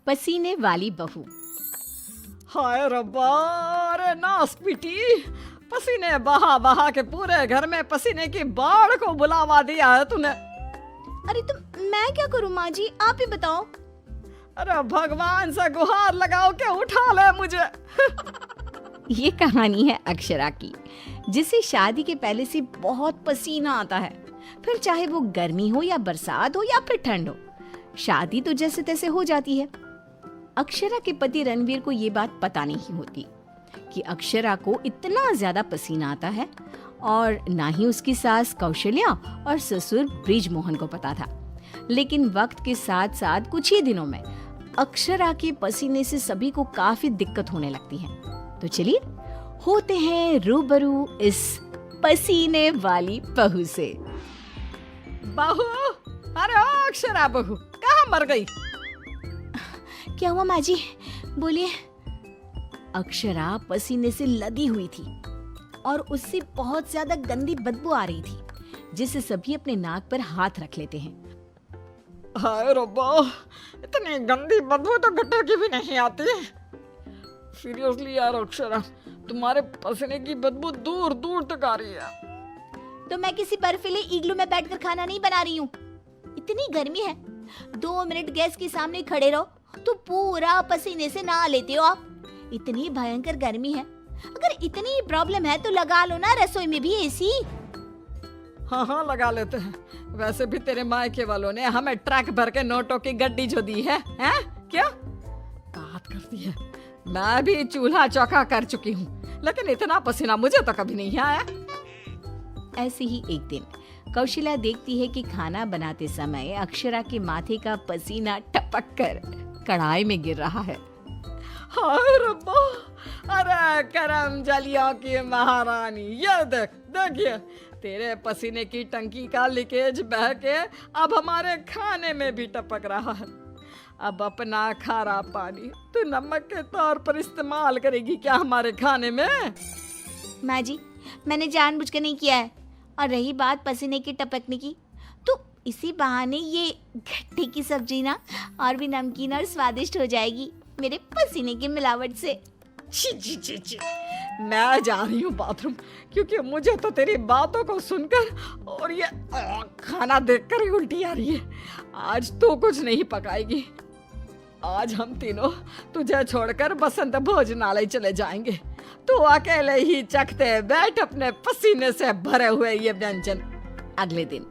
पसीने वाली बहू। हाय रब्बा, अरे नास पीटी, पसीने बहा बहा के पूरे घर में पसीने की बाढ़ को बुलावा दिया है तूने। अरे तो मैं क्या करूं माँ जी, आप ही बताओ। अरे भगवान से गुहार लगाओ के उठा ले मुझे। ये कहानी है अक्षरा की, जिसे शादी के पहले से बहुत पसीना आता है, फिर चाहे वो गर्मी हो या बरसात हो या फिर ठंड हो, शादी तो जैसे तैसे हो जाती है। अक्षरा के पति रणवीर को ये बात पता नहीं होती कि अक्षरा को इतना ज्यादा पसीना आता है, और ना ही उसकी सास कौशल्या और ससुर ब्रिजमोहन को पता था। लेकिन वक्त के साथ साथ कुछ ही दिनों में अक्षरा के पसीने से सभी को काफी दिक्कत होने लगती है। तो चलिए होते हैं रूबरू इस पसीने वाली बहू से। बहू, अरे ओ अक्षरा बहू, कहाँ मर गई? क्या हुआ माँ जी, बोलिए। अक्षरा पसीने से लदी हुई थी और उससे बहुत ज्यादा गंदी बदबू आ रही थी, जिससे सभी अपने नाक पर हाथ रख लेते हैं। हाय रब्बा, इतनी गंदी बदबू तो गटर की भी नहीं आती। सीरियसली यार अक्षरा, तुम्हारे पसीने की बदबू दूर दूर तक आ रही है। तो मैं किसी बर्फीले इग्लू में बैठकर खाना नहीं बना रही हूँ। इतनी गर्मी है, 2 मिनट गैस के सामने खड़े रहो तो पूरा पसीने से नहा लेते हो आप। इतनी भयंकर गर्मी है, अगर इतनी प्रॉब्लम है तो लगा लो ना रसोई में भी एसी। हाँ हाँ लगा लेते हैं। वैसे भी तेरे मायके वालों ने हमें ट्रक भर के नोटों की गड्डी जो दी है, हैं? क्या बात करती है? मैं भी चूल्हा चौका कर चुकी हूँ, लेकिन इतना पसीना मुझे तो कभी नहीं आया। ऐसे ही एक दिन कौशल्या देखती है कि खाना बनाते समय अक्षरा के माथे का पसीना टपक कर कढ़ाई में गिर रहा है। हाय रब्बा, अरे करम जलियों की महारानी, ये देख, देखिए तेरे पसीने की टंकी का लीकेज बह के अब हमारे खाने में भी टपक रहा है। अब अपना खारा पानी तू नमक के तौर पर इस्तेमाल करेगी क्या हमारे खाने में? माँ जी, मैंने जानबूझकर नहीं किया है। और रही बात पसीने की टपकने की, तो इसी बहाने ये घट्टे की सब्जी ना और भी नमकीन और स्वादिष्ट हो जाएगी मेरे पसीने की मिलावट से। छी छी छी छी, मैं जा रही हूँ बाथरूम, क्योंकि मुझे तो तेरी बातों को सुनकर और ये खाना देखकर ही उल्टी आ रही है। आज तो कुछ नहीं पकाएगी। आज हम तीनों तुझे छोड़कर बसंत भोजनालय चले जाएंगे। तू अकेले ही चखते बैठ अपने पसीने से भरे हुए ये व्यंजन। अगले दिन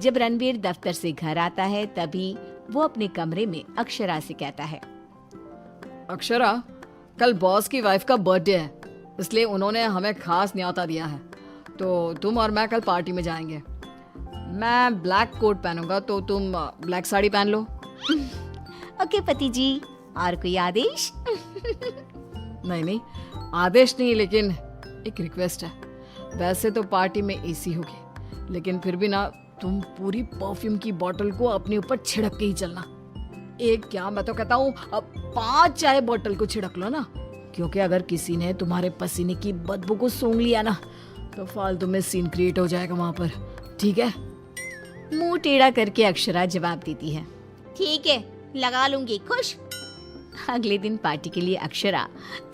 जब रणवीर दफ्तर से घर आता है, तभी वो अपने कमरे में अक्षरा से कहता है, अक्षरा, कल बॉस की वाइफ का बर्थडे है, इसलिए उन्होंने हमें खास न्योता दिया है, तो तुम और मैं कल पार्टी में जाएंगे। मैं ब्लैक कोट पहनूंगा, तो तुम ब्लैक साड़ी पहन लो। ओके पति जी, और कोई आदेश? नहीं नहीं, आदेश नहीं, लेकिन एक रिक्वेस्ट है। वैसे तो पार्टी में एसी होगी, लेकिन फिर भी ना तुम पूरी परफ्यूम की बोतल को अपने ऊपर छिड़क के ही चलना। एक क्या, मैं तो कहता हूँ 5 चाय बोतल को छिड़क लो ना, क्योंकि अगर किसी ने तुम्हारे पसीने की बदबू को सूंघ लिया ना तो फालतू में सीन क्रिएट हो जाएगा वहां पर, ठीक है? मुंह टेढ़ा करके अक्षरा जवाब देती है, ठीक है, लगा लूंगी, खुश। अगले दिन पार्टी के लिए अक्षरा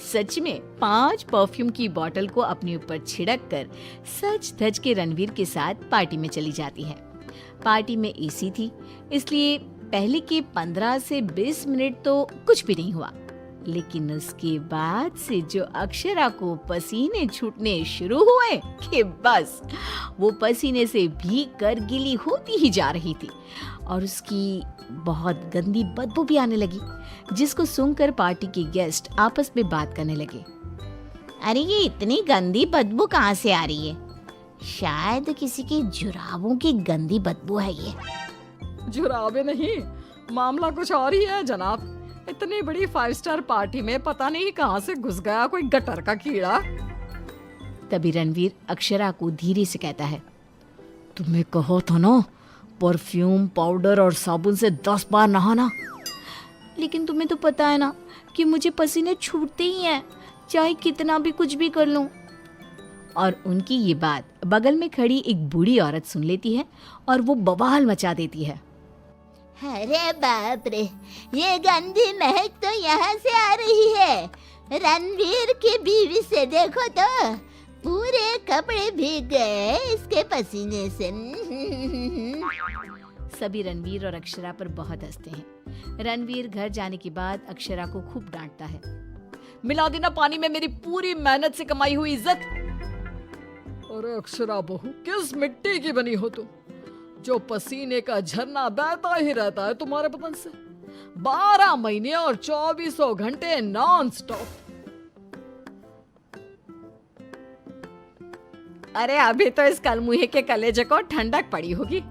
सच में 5 परफ्यूम की बोतल को अपने ऊपर छिड़क कर सज धज के रणवीर के साथ पार्टी में चली जाती है। पार्टी में एसी थी, इसलिए पहले के 15 से 20 मिनट तो कुछ भी नहीं हुआ, लेकिन उसके बाद से जो अक्षरा को पसीने छूटने शुरू हुए कि बस वो पसीने से भीग कर गीली होती ही जा रही थी, और उसकी बहुत गंदी बदबू भी आने लगी, जिसको सुनकर पार्टी के गेस्ट आपस में बात करने लगे। अरे ये इतनी गंदी बदबू कहाँ से आ रही है? शायद किसी के जुराबों की गंदी बदबू है ये। जुराबे नहीं, मामला कुछ और ही है जनाब। इतनी बड़ी 5 स्टार पार्टी में पता नहीं कहाँ से घुस गया कोई गटर का कीड़ा। तभी रणवीर अक्षरा को धीरे से कहता है, तुम्हें कहो तो ना परफ्यूम, पाउडर और साबुन से 10 बार नहाना। लेकिन तुम्हें तो पता है ना कि मुझे पसीने छूटते ही हैं, चाहे कितना भी कुछ भी कर लूं। और उनकी ये बात बगल में खड़ी एक बूढ़ी औरत सुन लेती है और वो बवाल मचा देती है। अरे बाप रे, ये गंदी महक तो यहाँ से आ रही है। रणवीर की बीवी से देखो तो पूरे कपड़े भीग गए इसके पसीने से। सभी रणवीर और अक्षरा पर बहुत हंसते हैं। रणवीर घर जाने के बाद अक्षरा को खूब डांटता है। मिला देना पानी में मेरी पूरी मेहनत से कमाई हुई इज्जत। अरे अक्षरा बहू, किस मिट्टी की बनी हो तुम, जो पसीने का झरना बहता ही रहता है तुम्हारे बदन से 12 महीने और 2400 घंटे नॉन स्टॉप। अरे अभी तो इस कलमुहे के कलेजे को ठंडक पड़ी होगी।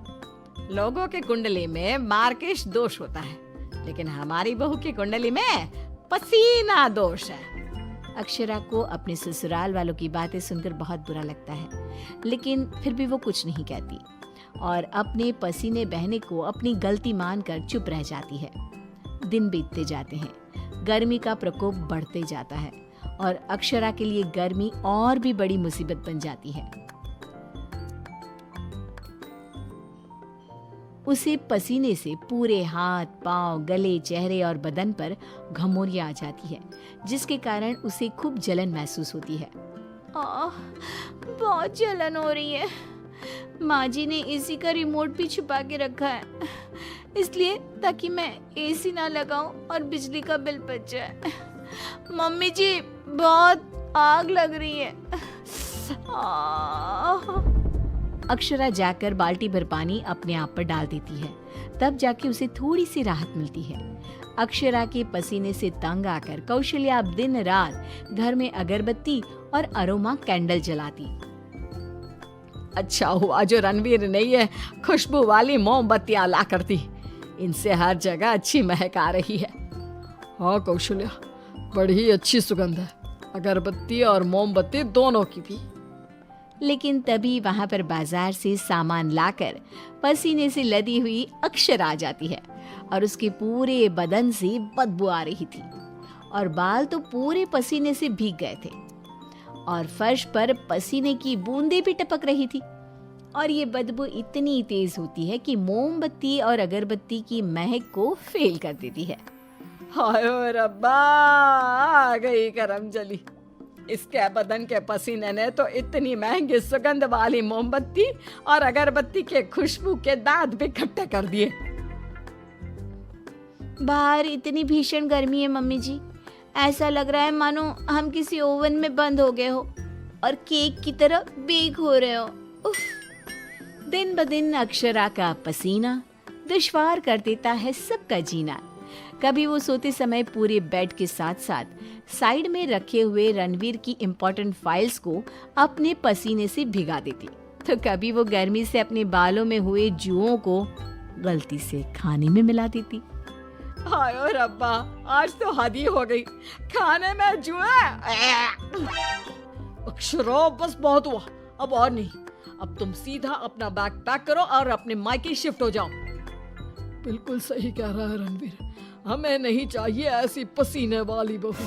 लोगों के कुंडली में मार्केश दोष होता है, लेकिन हमारी बहू की कुंडली में पसीना दोष है। अक्षरा को अपने ससुराल वालों की बातें सुनकर बहुत बुरा लगता है, लेकिन फिर भी वो कुछ नहीं कहती और अपने पसीने बहने को अपनी गलती मानकर चुप रह जाती है। दिन बीतते जाते हैं, गर्मी का प्रकोप बढ़ते जाता है और अक्षरा के लिए गर्मी और भी बड़ी मुसीबत बन जाती है। उसे पसीने से पूरे हाथ, पांव, गले, चेहरे और बदन पर घमौरियां आ जाती है, जिसके कारण उसे खूब जलन महसूस होती है। बहुत जलन हो रही है। माँ जी ने एसी का रिमोट भी छुपा के रखा है, इसलिए ताकि मैं एसी ना लगाऊं और बिजली का बिल बच जाए। मम्मी जी, बहुत आग लग रही है। अक्षरा जाकर बाल्टी भर पानी अपने आप पर डाल देती है, तब जाके उसे थोड़ी सी राहत मिलती है। अक्षरा के पसीने से तंग आकर कौशल्या अब दिन रात घर में अगरबत्ती और अरोमा कैंडल जलाती। अच्छा हुआ जो रणवीर ने ये खुशबू वाली मोमबत्तियां ला कर दी, इनसे हर जगह अच्छी महक आ रही है। हाँ कौशल्या, बड़ी अच्छी सुगंध है, अगरबत्ती और मोमबत्ती दोनों की भी। लेकिन तभी वहां पर बाजार से सामान लाकर पसीने से लदी हुई अक्षरा आ जाती है और उसके पूरे बदन से बदबू आ रही थी और बाल तो पूरे पसीने से भीग गए थे और फर्श पर पसीने की बूंदें भी टपक रही थी। और ये बदबू इतनी तेज होती है कि मोमबत्ती और अगरबत्ती की महक को फेल कर देती है। हाय रब्बा, आ गई करम जली। इसके बदन के पसीने ने तो इतनी महंगी सुगंध वाली मोमबत्ती और अगरबत्ती के खुशबू के दांत भी खट्टे कर दिए। बाहर इतनी भीषण गर्मी है मम्मी जी, ऐसा लग रहा है मानो हम किसी ओवन में बंद हो गए हो और केक की तरह बेक हो रहे हो। उफ। दिन ब दिन अक्षरा का पसीना दुश्वार कर देता है सबका जीना। कभी वो सोते समय पूरे बेड के साथ साथ साइड में रखे हुए रणवीर की इम्पोर्टेंट फाइल्स को अपने पसीने से भिगा देती, तो कभी वो गर्मी से अपने बालों में हुए जुओं को गलती से खाने में मिला देती। हाय रब्बा, आज तो हद ही हो गई, खाने में जुए। अक्षरा बस बहुत हुआ, अब और नहीं। अब तुम सीधा अपना बैग पैक करो और अपने मायके शिफ्ट हो जाओ। बिल्कुल सही कह रहा है रणवीर, हमें नहीं चाहिए ऐसी पसीने वाली बहू।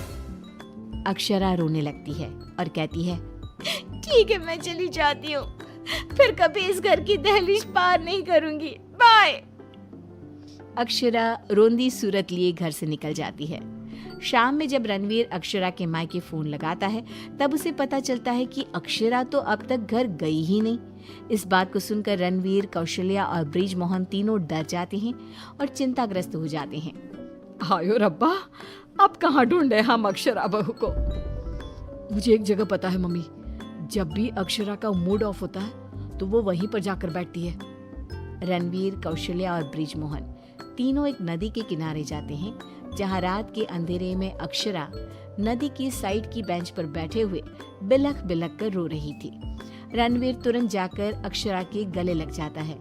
अक्षरा रोने लगती है और कहती है, ठीक है मैं चली जाती हूँ, फिर कभी इस घर की दहलीज पार नहीं करूंगी, बाय। अक्षरा रोंदी सूरत लिए घर से निकल जाती है। शाम में जब रणवीर अक्षरा के मायके फोन लगाता है, तब उसे पता चलता है कि अक्षरा तो अब तक घर गई ही नहीं। इस बात को सुनकर रणवीर, कौशल्या और ब्रिज मोहन तीनों डर जाते हैं और चिंताग्रस्त हो जाते हैं। हायो रब्बा, अब कहाँ ढूंढे हम अक्षरा बहू को। मुझे एक जगह पता है मम्मी, जब भी अक्षरा का मूड ऑफ होता है तो वो वहीं पर जाकर बैठती है। रणवीर, कौशल्या और ब्रिज मोहन तीनों एक नदी के किनारे जाते हैं, जहां रात के अंधेरे में अक्षरा नदी की साइड की बेंच पर बैठे हुए बिलख बिलख कर रो रही थी। रणवीर तुरंत जाकर अक्षरा के गले लग जाता है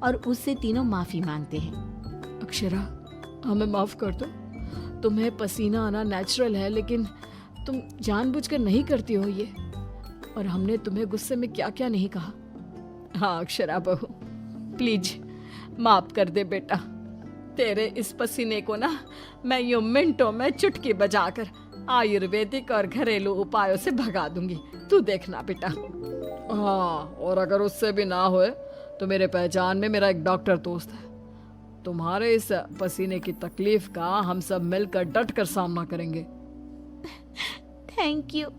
और उससे तीनों माफी मांगते हैं। अक्षरा, हमें माफ कर दो, तुम्हें पसीना आना नेचुरल है, लेकिन तुम जानबूझकर नहीं करती हो ये, और हमने तुम्हें गुस्से में क्या क्या नहीं कहा। हाँ अक्षरा बहू, प्लीज माफ कर दे बेटा। तेरे इस पसीने को ना मैं यूं मिनटों में चुटकी बजाकर आयुर्वेदिक और घरेलू उपायों से भगा दूंगी, तू देखना बेटा। हाँ, और अगर उससे भी ना होए तो मेरे पहचान में मेरा एक डॉक्टर दोस्त है, तुम्हारे इस पसीने की तकलीफ का हम सब मिलकर डट कर सामना करेंगे। Thank you.